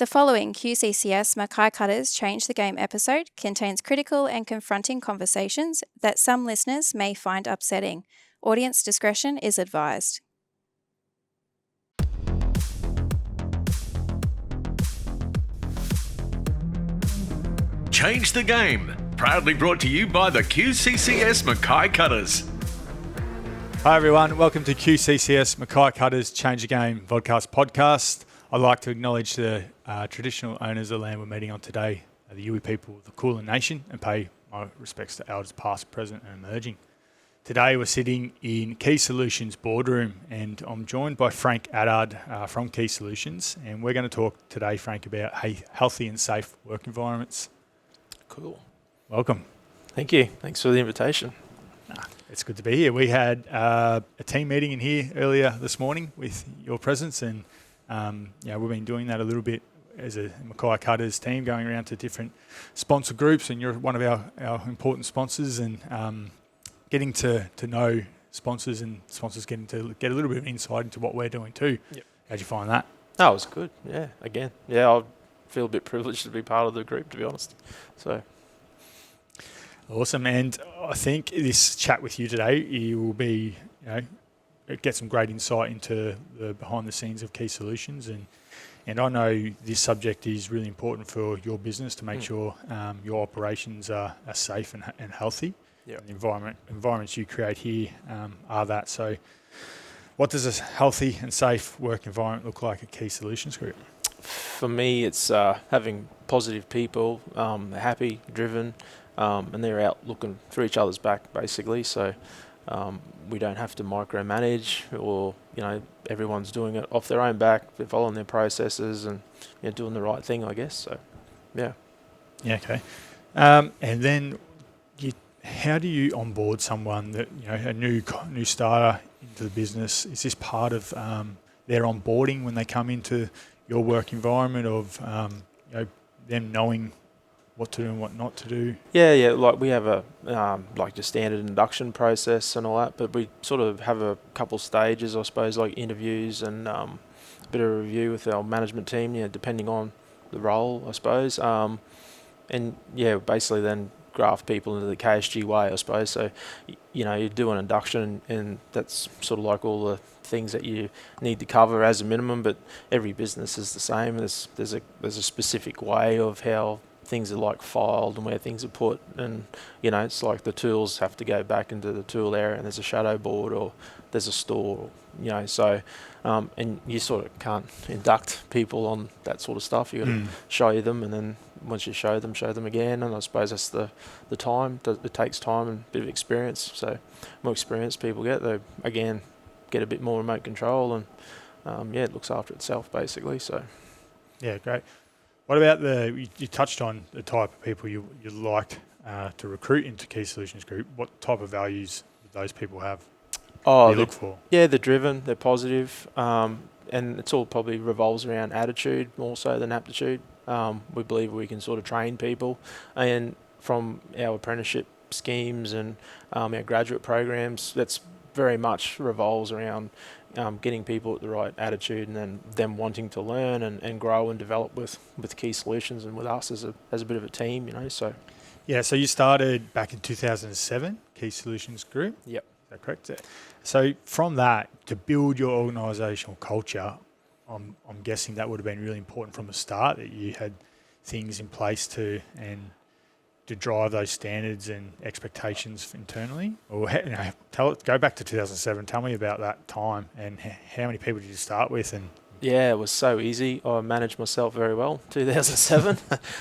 The following QCCS Mackay Cutters Change the Game episode contains critical and confronting conversations that some listeners may find upsetting. Audience discretion is advised. Change the Game, proudly brought to you by the QCCS Mackay Cutters. Hi everyone, welcome to QCCS Mackay Cutters Change the Game vodcast podcast. I'd like to acknowledge the traditional owners of the land we're meeting on today, the Yui people of the Kulin Nation, and pay my respects to elders past, present and emerging. Today we're sitting in Key Solutions boardroom and I'm joined by Frank Attard from Key Solutions, and we're going to talk today, Frank, about healthy and safe work environments. Cool. Welcome. Thank you. Thanks for the invitation. It's good to be here. We had a team meeting in here earlier this morning with your presence, and we've been doing that a little bit as a Mackay Cutters team, going around to different sponsor groups, and you're one of our important sponsors, and getting to know sponsors and sponsors getting to get a little bit of insight into what we're doing too. Yep. How'd you find that? Oh, it was good. Yeah, again. Yeah, I feel a bit privileged to be part of the group, to be honest. So awesome. And I think this chat with you today, you will be, get some great insight into the behind the scenes of Key Solutions. And I know this subject is really important for your business to make sure your operations are safe and healthy. Yep. And the environments you create here are that. So what does a healthy and safe work environment look like at Key Solutions Group? for me, it's having positive people, happy, driven, and they're out looking for each other's back, basically. So we don't have to micromanage, or everyone's doing it off their own back. They're following their processes and doing the right thing, I guess. So yeah. Yeah. Okay. And then how do you onboard someone that a new starter into the business? Is this part of their onboarding when they come into your work environment, of them knowing what to do and what not to do? Yeah. Like we have a like the standard induction process and all that, but we sort of have a couple stages, I suppose, like interviews and a bit of a review with our management team, depending on the role, I suppose. And basically then graft people into the KSG way, I suppose. So, you do an induction, and that's sort of like all the things that you need to cover as a minimum. But every business is the same. There's a specific way of how things are like filed and where things are put, and it's like the tools have to go back into the tool area, and there's a shadow board or there's a store, so and you sort of can't induct people on that sort of stuff. You got to show them, and then once you show them again, and I suppose that's the time. It takes time and a bit of experience. So more experienced people they again get a bit more remote control, and it looks after itself basically. So yeah, great. What about you touched on the type of people you like to recruit into Key Solutions Group. What type of values do those people have? Oh, you look for? Yeah, they're driven, they're positive, and it's all probably revolves around attitude more so than aptitude. We believe we can sort of train people, and from our apprenticeship schemes and our graduate programs, that's very much revolves around getting people at the right attitude, and then them wanting to learn and grow and develop with Key Solutions and with us as a bit of a team, so. Yeah, so you started back in 2007, Key Solutions Group? Yep. Is that correct? So from that, to build your organisational culture, I'm guessing that would have been really important from the start, that you had things in place to drive those standards and expectations internally. Or go back to 2007. Tell me about that time and how many people did you start with? And yeah, it was so easy. I managed myself very well. 2007.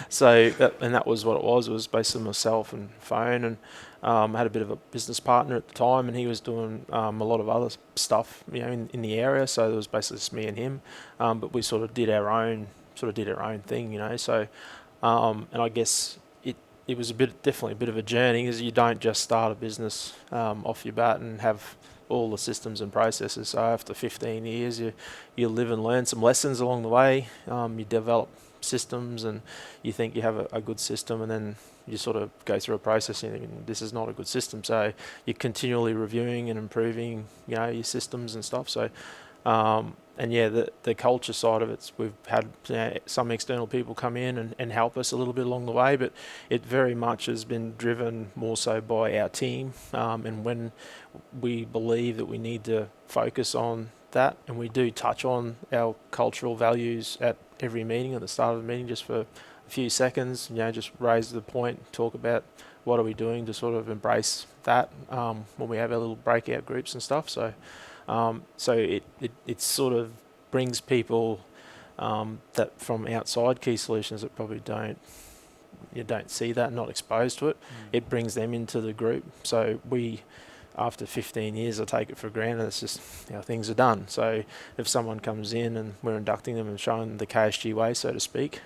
So that was what it was. It was basically myself and phone, and I had a bit of a business partner at the time, and he was doing a lot of other stuff, in the area. So it was basically just me and him, but we sort of did our own thing, So, and I guess it was definitely a bit of a journey, because you don't just start a business off your bat and have all the systems and processes. So after 15 years, you live and learn some lessons along the way. You develop systems, and you think you have a good system, and then you sort of go through a process and this is not a good system. So you're continually reviewing and improving, your systems and stuff. So, yeah, the culture side of it, we've had some external people come in and help us a little bit along the way, but it very much has been driven more so by our team. And when we believe that we need to focus on that, and we do touch on our cultural values at every meeting, at the start of the meeting, just for a few seconds, just raise the point, talk about what are we doing to sort of embrace that when we have our little breakout groups and stuff. So it sort of brings people that from outside Key Solutions that probably don't see that, not exposed to it. It brings them into the group. So we, after 15 years, I take it for granted, it's just how things are done. So if someone comes in and we're inducting them and showing them the KSG way, so to speak,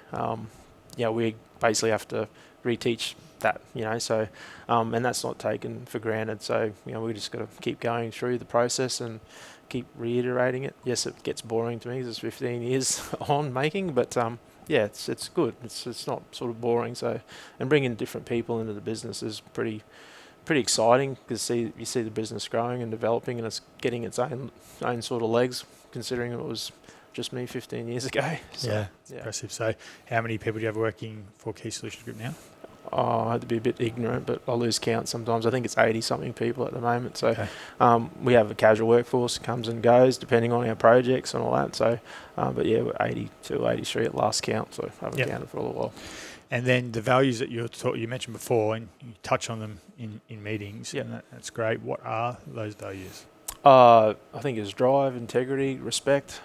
we basically have to reteach that, so and that's not taken for granted. So we just got to keep going through the process and keep reiterating it. Yes, it gets boring to me because it's 15 years on making, but it's good. It's not sort of boring. So, and bringing different people into the business is pretty exciting, because you see the business growing and developing, and it's getting its own sort of legs, considering it was just me 15 years ago. So, it's impressive. So how many people do you have working for Key Solutions Group now? I had to be a bit ignorant, but I lose count sometimes. I think it's 80-something people at the moment. So we have a casual workforce that comes and goes depending on our projects and all that. So, but yeah, we're 82, 83 at last count, so I haven't counted for a little while. And then the values that you mentioned before, and you touch on them in meetings, and that's great. What are those values? I think it's drive, integrity, respect.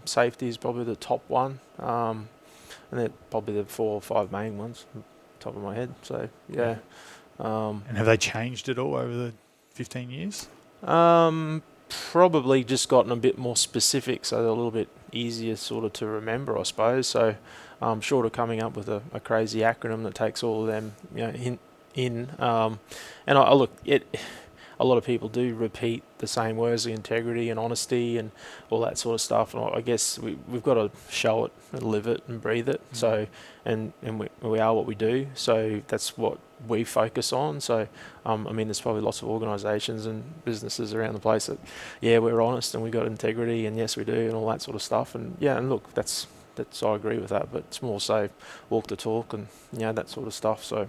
Safety is probably the top one. And they're probably the 4 or 5 main ones, top of my head. So, yeah. And have they changed at all over the 15 years? Probably just gotten a bit more specific, so they're a little bit easier sort of to remember, I suppose. So, short of coming up with a crazy acronym that takes all of them, in. And I look, a lot of people do repeat the same words, the integrity and honesty and all that sort of stuff. And I guess we've got to show it and live it and breathe it. So, and we are what we do. So that's what we focus on. So, there's probably lots of organisations and businesses around the place that, we're honest and we got integrity, and yes, we do, and all that sort of stuff. And and look, that's I agree with that, but it's more so walk the talk and that sort of stuff. So.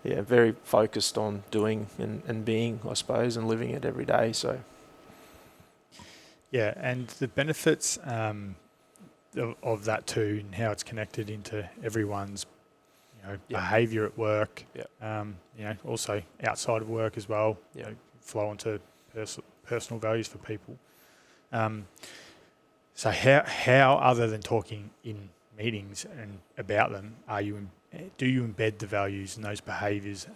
Yeah, very focused on doing and being, I suppose, and living it every day. So, yeah, and the benefits of that too, and how it's connected into everyone's, behaviour at work. Also outside of work as well. Flow into personal values for people. So how other than talking in meetings and about them, do you embed the values and those behaviours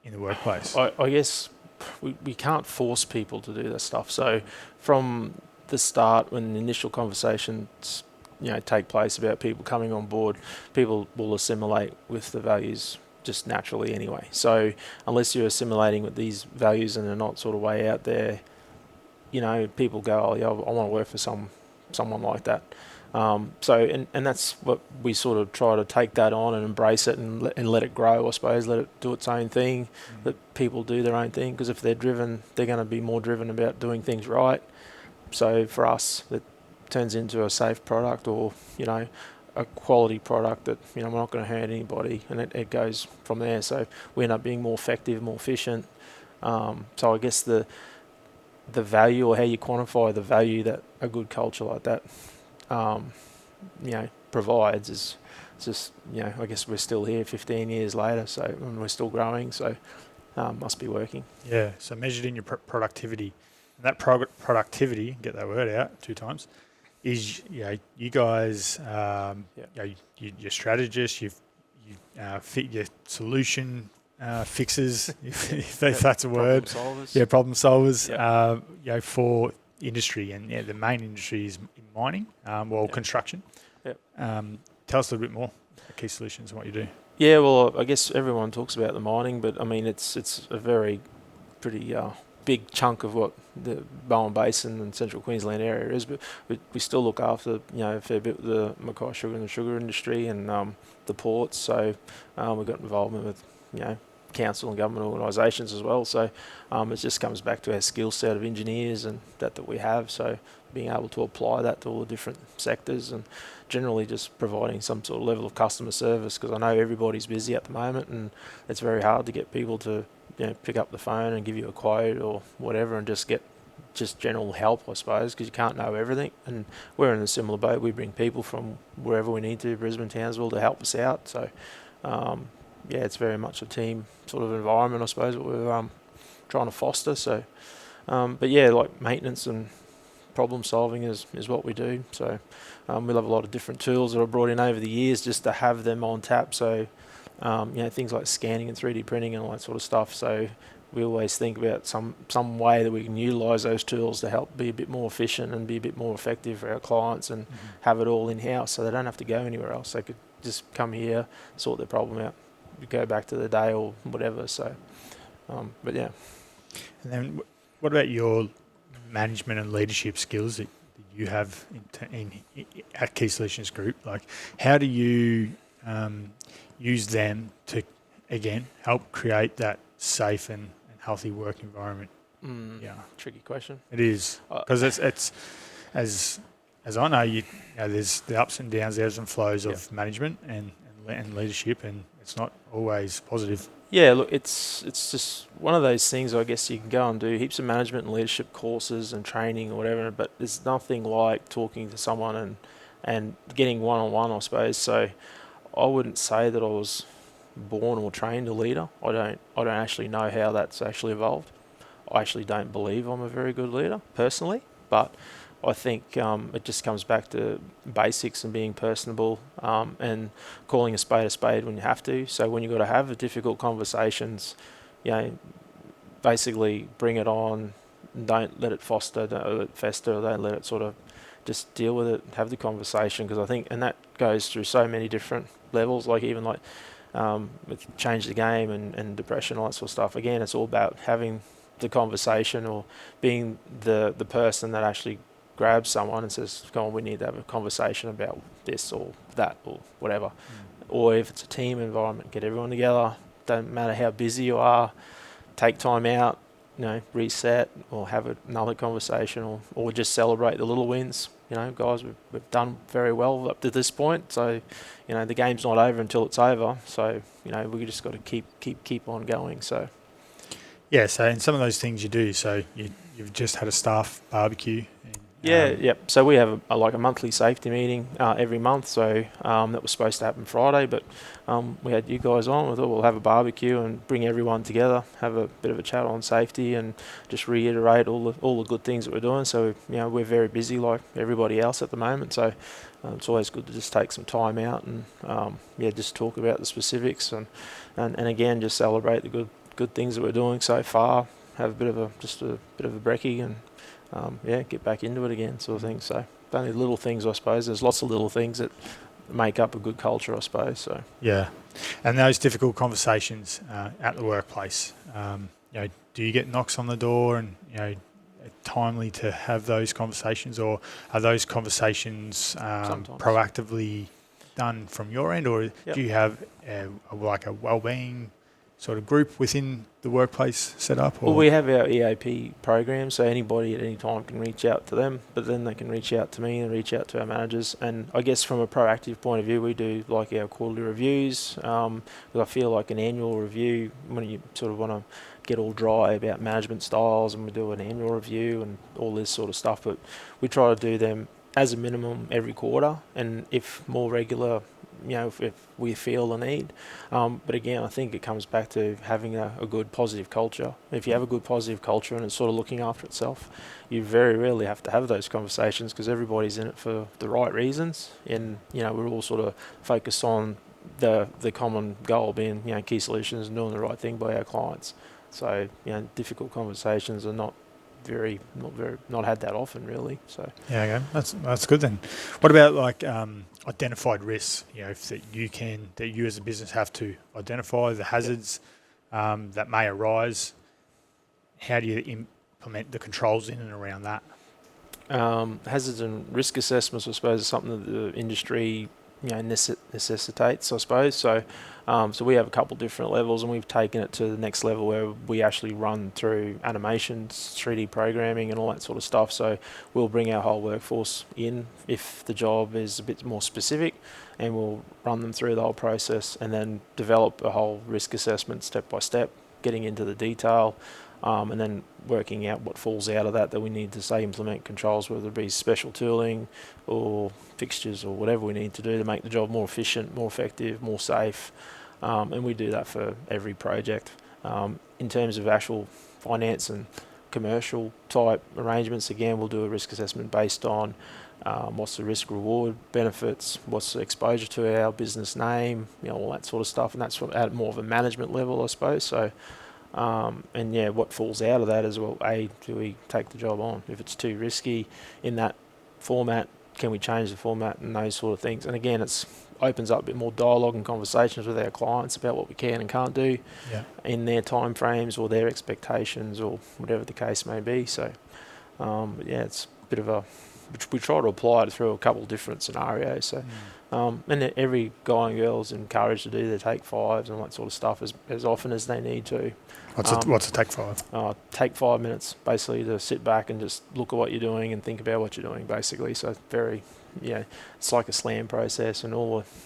in the workplace? I guess we can't force people to do that stuff. So from the start, when the initial conversations take place about people coming on board, people will assimilate with the values just naturally anyway. So unless you're assimilating with these values and they're not sort of way out there, people go, I want to work for someone like that. So that's what we sort of try to take that on and embrace it and let it grow, I suppose, let it do its own thing, let people do their own thing, because if they're driven, they're going to be more driven about doing things right. So for us, it turns into a safe product or, a quality product that, we're not going to hurt anybody, and it goes from there. So we end up being more effective, more efficient. So I guess the value, or how you quantify the value that a good culture like that provides is just, I guess we're still here 15 years later, so and we're still growing, so must be working. Yeah, so measured in your productivity. And that productivity, get that word out 2 times, is, you guys, you're strategists, you fit your solution fixers, if that's a word. Problem solvers. Yeah, problem solvers, for industry, and the main industry is in mining, construction. Tell us a little bit more about Key Solutions and what you do. Yeah, well, I guess everyone talks about the mining, but it's a very pretty big chunk of what the Bowen Basin and Central Queensland area is, but we still look after a fair bit of the Mackay sugar and the sugar industry and the ports. So we've got involvement with council and government organisations as well. So it just comes back to our skill set of engineers and that we have. So being able to apply that to all the different sectors and generally just providing some sort of level of customer service, because I know everybody's busy at the moment and it's very hard to get people to pick up the phone and give you a quote or whatever and just get just general help, I suppose, because you can't know everything. And we're in a similar boat. We bring people from wherever we need to, Brisbane, Townsville, to help us out. So, it's very much a team sort of environment, I suppose, that we're trying to foster. So, like maintenance and problem solving is what we do. So, we'll have a lot of different tools that are brought in over the years just to have them on tap. So, things like scanning and 3D printing and all that sort of stuff. So we always think about some way that we can utilise those tools to help be a bit more efficient and be a bit more effective for our clients and have it all in-house so they don't have to go anywhere else. They could just come here, sort their problem out, go back to the day or whatever. So, And then what about your management and leadership skills that you have at Key Solutions Group? Like, how do you use them to, again, help create that safe and healthy work environment? Tricky question. It is, because it's as I know, there's the ups and downs, ebbs and flows of management and leadership, and it's not always positive. Yeah, look, it's just one of those things. I guess you can go and do heaps of management and leadership courses and training or whatever, but there's nothing like talking to someone and getting one-on-one, I suppose. So I wouldn't say that I was born or trained a leader. I don't actually know how that's actually evolved. I actually don't believe I'm a very good leader personally, but I think it just comes back to basics and being personable and calling a spade when you have to. So when you've got to have difficult conversations, basically bring it on. Don't let it foster, don't let it fester, don't let it sort of just deal with it, have the conversation, because I think, and that goes through so many different levels, like even like with change the game and depression, all that sort of stuff. Again, it's all about having the conversation or being the person that actually grabs someone and says, come on, we need to have a conversation about this or that or whatever. Or if it's a team environment, get everyone together. Don't matter how busy you are, take time out, reset or have another conversation or just celebrate the little wins. Guys, we've done very well up to this point. So, the game's not over until it's over. So, we just got to keep on going. So, yeah. So, in some of those things you do. So, you've just had a staff barbecue. Yep. So we have a monthly safety meeting every month. So that was supposed to happen Friday, but we had you guys on. We thought we'll have a barbecue and bring everyone together, have a bit of a chat on safety, and just reiterate all the good things that we're doing. So we're very busy like everybody else at the moment. So it's always good to just take some time out and just talk about the specifics and again just celebrate the good things that we're doing so far. Have a bit of a brekkie and. Get back into it again, sort of thing. So, only little things, I suppose. There's lots of little things that make up a good culture, I suppose. So, yeah, and those difficult conversations at the workplace. Do you get knocks on the door, and timely to have those conversations, or are those conversations proactively done from your end, or do you have a wellbeing sort of group within the workplace set up? Or? Well, we have our EAP program, so anybody at any time can reach out to them, but then they can reach out to me and reach out to our managers. And I guess from a proactive point of view, we do like our quarterly reviews. Because I feel like an annual review, when you sort of want to get all dry about management styles, and we do an annual review and all this sort of stuff, but we try to do them as a minimum every quarter, and if more regular, if we feel the need. But again, I think it comes back to having a good positive culture. If you have a good positive culture and it's sort of looking after itself, you very rarely have to have those conversations because everybody's in it for the right reasons. And, we're all sort of focused on the common goal being, Key Solutions and doing the right thing by our clients. So, difficult conversations are not had that often really. So okay, that's good then. What about identified risks? That you as a business have to identify the hazards that may arise. How do you implement the controls in and around that? Hazards and risk assessments, I suppose, is something that the industry necessitates, I suppose. So so we have a couple different levels, and we've taken it to the next level where we actually run through animations, 3D programming and all that sort of stuff. So we'll bring our whole workforce in if the job is a bit more specific, and we'll run them through the whole process and then develop a whole risk assessment step by step, getting into the detail, and then working out what falls out of that we need to, say, implement controls, whether it be special tooling or fixtures or whatever we need to do to make the job more efficient, more effective, more safe. And we do that for every project. In terms of actual finance and commercial type arrangements, again, we'll do a risk assessment based on what's the risk reward benefits, what's the exposure to our business name, all that sort of stuff. And that's at more of a management level, I suppose. So and yeah, what falls out of that is, well, do we take the job on? If it's too risky in that format, can we change the format and those sort of things? And again, it's opens up a bit more dialogue and conversations with our clients about what we can and can't do in their time frames or their expectations or whatever the case may be. So it's a bit of a, we try to apply it through a couple of different scenarios. So and every guy and girl is encouraged to do their take fives and all that sort of stuff as often as they need to. What's a take five? Take 5 minutes, basically, to sit back and just look at what you're doing and think about what you're doing, basically. So very, it's like a SLAM process, and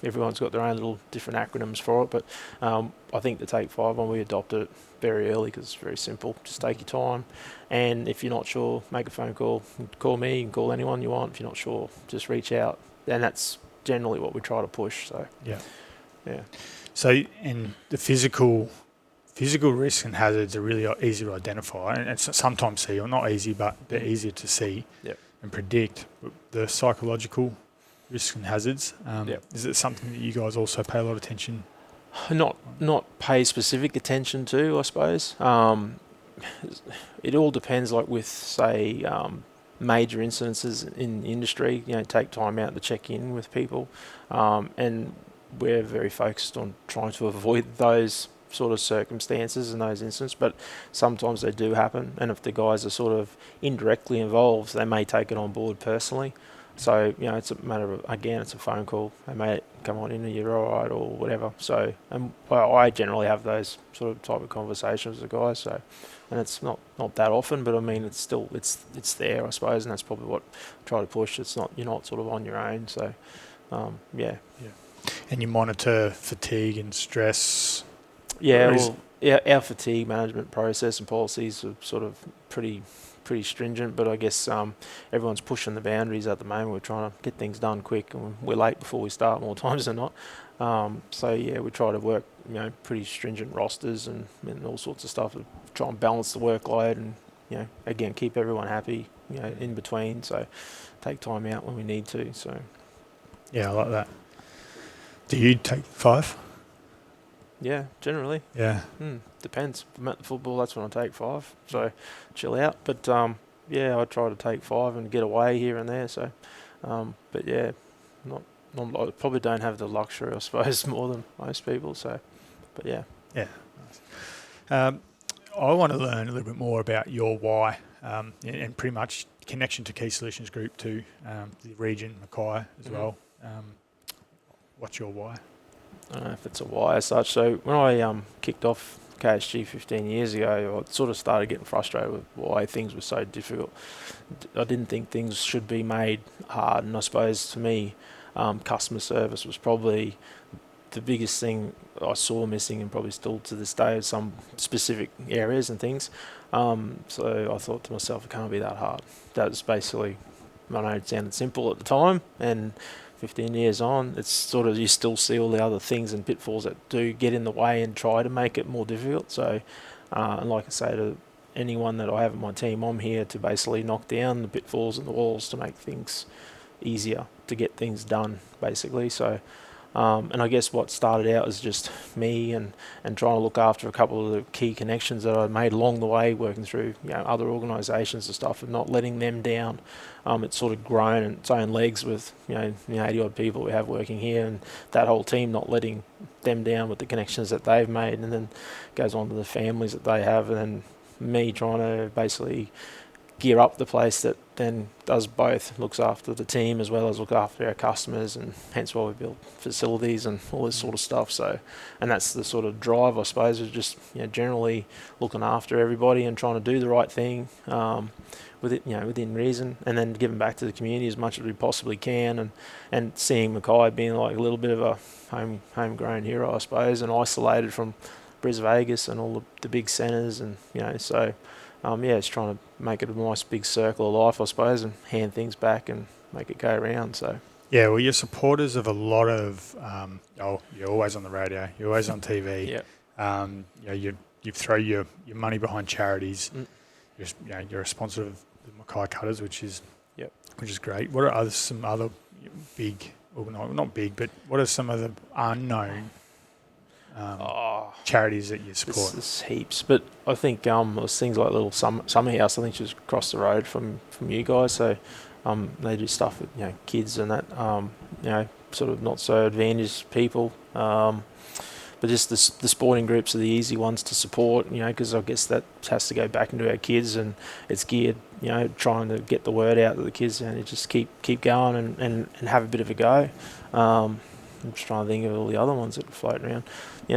everyone's got their own little different acronyms for it. But I think the take five one, we adopted it very early because it's very simple. Just take your time, and if you're not sure, make a phone call. Call me, you can call anyone you want. If you're not sure, just reach out, and that's generally what we try to push. So yeah. So in the physical risks and hazards are really easy to identify, and it's sometimes see, or not easy, but they're easier to see and predict. The psychological risks and hazards, is it something that you guys also pay a lot of attention? Not pay specific attention to, I suppose. It all depends, like with, say, major incidences in the industry, take time out to check in with people. And we're very focused on trying to avoid those sort of circumstances and those incidents, but sometimes they do happen, and if the guys are sort of indirectly involved, they may take it on board personally. So it's a matter of, again, it's a phone call. They may come on in, are you all right, or whatever. So I generally have those sort of type of conversations with the guys. So, and it's not that often, but I mean, it's still it's there, I suppose, and that's probably what I try to push. You're not sort of on your own. So And you monitor fatigue and stress. Our fatigue management process and policies are sort of pretty stringent, but I guess everyone's pushing the boundaries at the moment. We're trying to get things done quick, and we're late before we start more times than not. We try to work pretty stringent rosters and all sorts of stuff to try and balance the workload, and again, keep everyone happy in between. So take time out when we need to. So I like that. Do you take 5? Yeah, generally. Yeah. Depends. If I'm at the football, that's when I take 5. So chill out. But I try to take 5 and get away here and there. So, but yeah, I probably don't have the luxury, I suppose, more than most people. So, but yeah. Yeah. Nice. I want to learn a little bit more about your why, and pretty much connection to Key Solutions Group to the region, Mackay as well. What's your why? I don't know if it's a why as such. So when I kicked off KSG 15 years ago, I sort of started getting frustrated with why things were so difficult. I didn't think things should be made hard, and I suppose to me, customer service was probably the biggest thing I saw missing, and probably still to this day, some specific areas and things. So I thought to myself, it can't be that hard. That was basically, I know it sounded simple at the time, and 15 years on, it's sort of, you still see all the other things and pitfalls that do get in the way and try to make it more difficult. So, and like I say to anyone that I have on my team, I'm here to basically knock down the pitfalls and the walls to make things easier to get things done, basically. So, and I guess what started out as just me and trying to look after a couple of the key connections that I made along the way, working through other organisations and stuff, and not letting them down. It's sort of grown in its own legs with 80 odd people we have working here, and that whole team not letting them down with the connections that they've made, and then goes on to the families that they have, and then me trying to basically gear up the place that then does both, looks after the team as well as look after our customers, and hence why we build facilities and all this sort of stuff. So, and that's the sort of drive, I suppose, is just generally looking after everybody and trying to do the right thing within reason, and then giving back to the community as much as we possibly can, and seeing Mackay being like a little bit of a homegrown hero, I suppose, and isolated from Bris Vegas and all the big centres, and so. It's trying to make it a nice big circle of life, I suppose, and hand things back and make it go around. So. Yeah, well, you're supporters of a lot of. You're always on the radio. You're always on TV. Yeah. You throw your money behind charities. You're a sponsor of the Mackay Cutters, which is great. What are some other big, not big, but what are some of the unknown charities that you support? There's heaps, but I think there's things like Little Summer House. I think just across the road from you guys. So they do stuff with kids and that sort of not so advantaged people. But just the sporting groups are the easy ones to support, because I guess that has to go back into our kids, and it's geared, trying to get the word out to the kids and just keep going and have a bit of a go. I'm just trying to think of all the other ones that are floating around.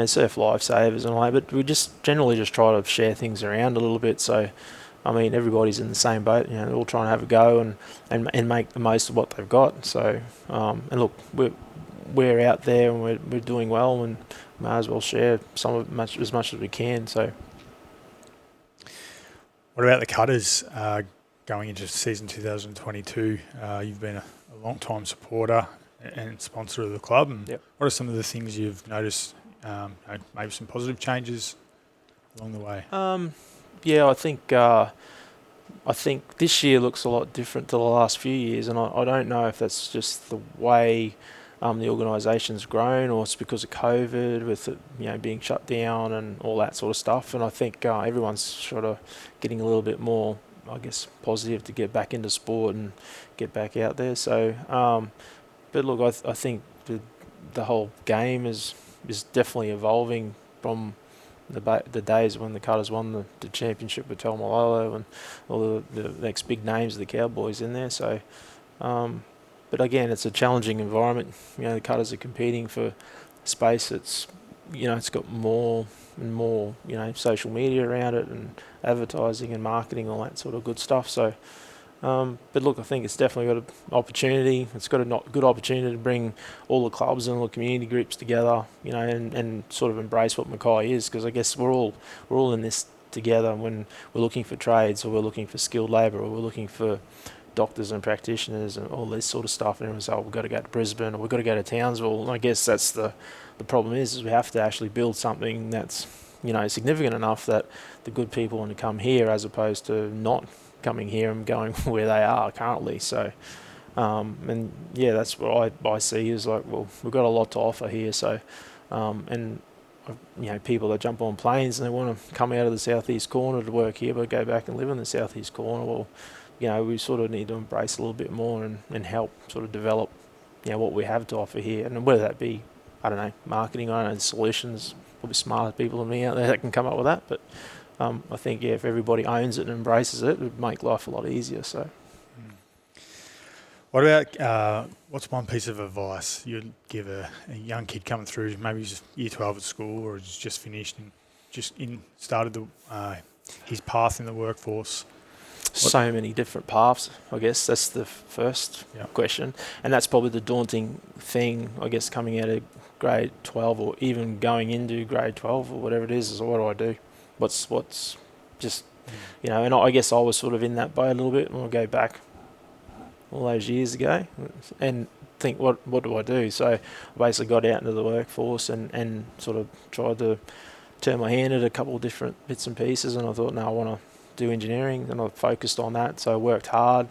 Surf lifesavers and all that, but we just generally just try to share things around a little bit. So, I mean, everybody's in the same boat. They're all trying to have a go and make the most of what they've got. So, and look, we're out there and we're doing well, and may as well share some of it as much as we can. So, what about the Cutters going into season 2022? You've been a long-time supporter and sponsor of the club. And what are some of the things you've noticed? Maybe some positive changes along the way. I think this year looks a lot different to the last few years, and I don't know if that's just the way the organisation's grown, or it's because of COVID with it, being shut down and all that sort of stuff. And I think everyone's sort of getting a little bit more, I guess, positive to get back into sport and get back out there. So, but look, I think the whole game is definitely evolving from the days when the Cutters won the championship with Talmalolo and all the next big names of the Cowboys in there. So, but again, it's a challenging environment. The Cutters are competing for space. It's it's got more and more social media around it, and advertising and marketing, all that sort of good stuff. So. But look, I think it's definitely got an opportunity. It's got a good opportunity to bring all the clubs and all the community groups together, and sort of embrace what Mackay is, because I guess we're all in this together. When we're looking for trades, or we're looking for skilled labour, or we're looking for doctors and practitioners and all this sort of stuff, and everyone's we've got to go to Brisbane, or we've got to go to Townsville. And I guess that's the problem is we have to actually build something that's significant enough that the good people want to come here, as opposed to not coming here and going where they are currently. So that's what I see is like, well, we've got a lot to offer here. So people that jump on planes and they want to come out of the southeast corner to work here but go back and live in the southeast corner, well, we sort of need to embrace a little bit more and help sort of develop what we have to offer here. And whether that be, I don't know, marketing, I don't know, solutions, probably smarter people than me out there that can come up with that. But I think, if everybody owns it and embraces it, it would make life a lot easier. So, what about what's one piece of advice you'd give a young kid coming through, maybe he's just year 12 at school, or he's just finished and started his path in the workforce? So many different paths, I guess. That's the first question, and that's probably the daunting thing, I guess, coming out of grade 12 or even going into grade 12 or whatever it is what do I do? What's just, and I guess I was sort of in that boat a little bit, and I'll go back all those years ago and think, what do I do? So I basically got out into the workforce and sort of tried to turn my hand at a couple of different bits and pieces, and I thought, no, I want to do engineering, and I focused on that. So I worked hard,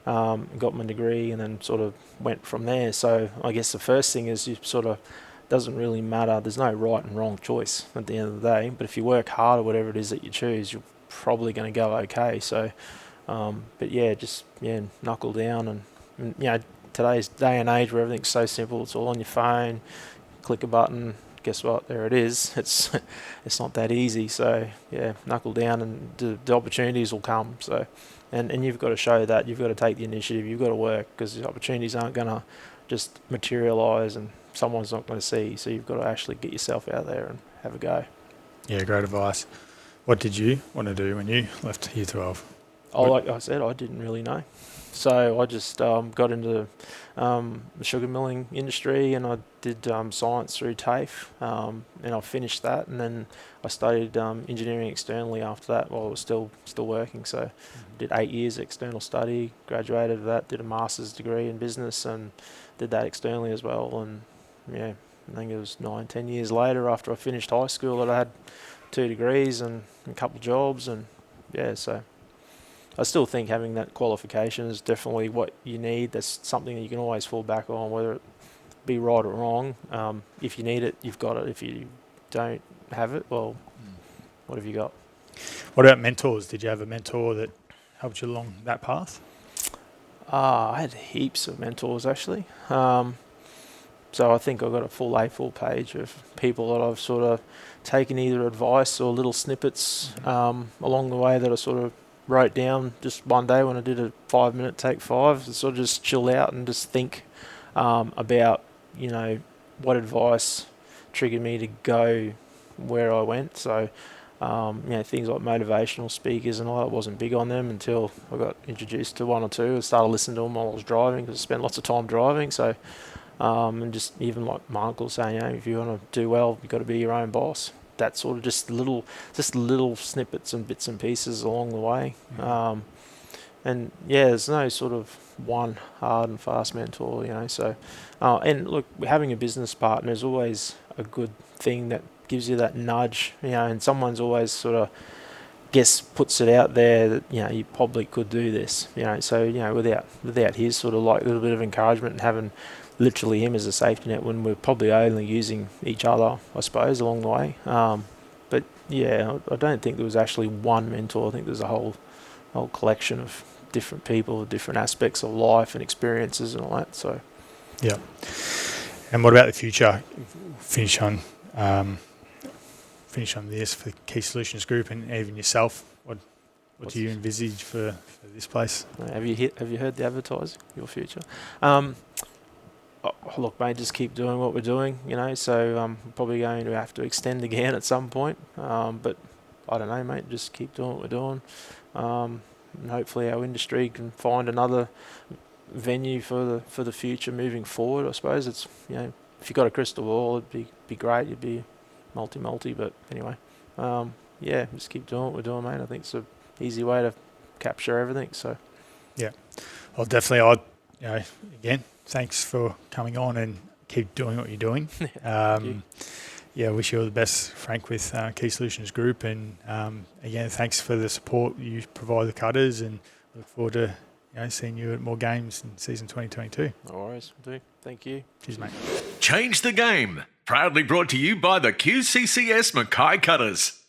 got my degree, and then sort of went from there. So I guess the first thing is you sort of, doesn't really matter. There's no right and wrong choice at the end of the day. But if you work hard or whatever it is that you choose, you're probably going to go okay. So, knuckle down. And today's day and age where everything's so simple, it's all on your phone, click a button, guess what? There it is. It's not that easy. So, knuckle down, and the opportunities will come. So, and you've got to show that. You've got to take the initiative. You've got to work, because the opportunities aren't going to just materialise and someone's not going to see. So you've got to actually get yourself out there and have a go. Yeah, great advice. What did you want to do when you left Year 12? Like I said, I didn't really know. So I just got into the sugar milling industry, and I did science through TAFE, and I finished that, and then I studied engineering externally after that while I was still working. So did 8 years external study, graduated with that, did a master's degree in business, and did that externally as well. And yeah, I think it was 9-10 years later, after I finished high school, that I had 2 degrees and a couple of jobs, and yeah, so I still think having that qualification is definitely what you need. That's something that you can always fall back on, whether it be right or wrong. If you need it, you've got it. If you don't have it, well, what have you got? What about mentors? Did you have a mentor that helped you along that path? I had heaps of mentors, actually. So I think I've got a full A4 page of people that I've sort of taken either advice or little snippets along the way that I sort of wrote down just one day when I did a 5-minute take 5, to sort of just chill out and just think about, what advice triggered me to go where I went. So, things like motivational speakers and all that, wasn't big on them until I got introduced to one or two. I started listening to them while I was driving, because I spent lots of time driving. So, and just even like my uncle saying, if you want to do well, you've got to be your own boss. That sort of just little snippets and bits and pieces along the way. And yeah, there's no sort of one hard and fast mentor, So, and look, having a business partner is always a good thing that gives you that nudge, and someone's always sort of puts it out there that, you probably could do this, So, without his sort of like little bit of encouragement and having literally him as a safety net when we're probably only using each other, I suppose, along the way. But yeah, I don't think there was actually one mentor. I think there's a whole collection of different people, different aspects of life and experiences and all that. So, yeah. And what about the future? Finish on this for Key Solutions Group and even yourself. What do you envisage for this place? Have you heard the advertising? Your future. Look, mate, just keep doing what we're doing, So we're probably going to have to extend again at some point. But I don't know, mate. Just keep doing what we're doing. And hopefully our industry can find another venue for the future moving forward. I suppose it's, if you got a crystal ball, it'd be great. You'd be multi. But anyway, just keep doing what we're doing, mate. I think it's an easy way to capture everything. So yeah, well, definitely. Again, thanks for coming on and keep doing what you're doing. I wish you all the best, Frank, with Key Solutions Group. And again, thanks for the support you provide the Cutters, and look forward to seeing you at more games in season 2022. No worries, do. Thank you. Cheers, mate. Change the Game. Proudly brought to you by the QCCS Mackay Cutters.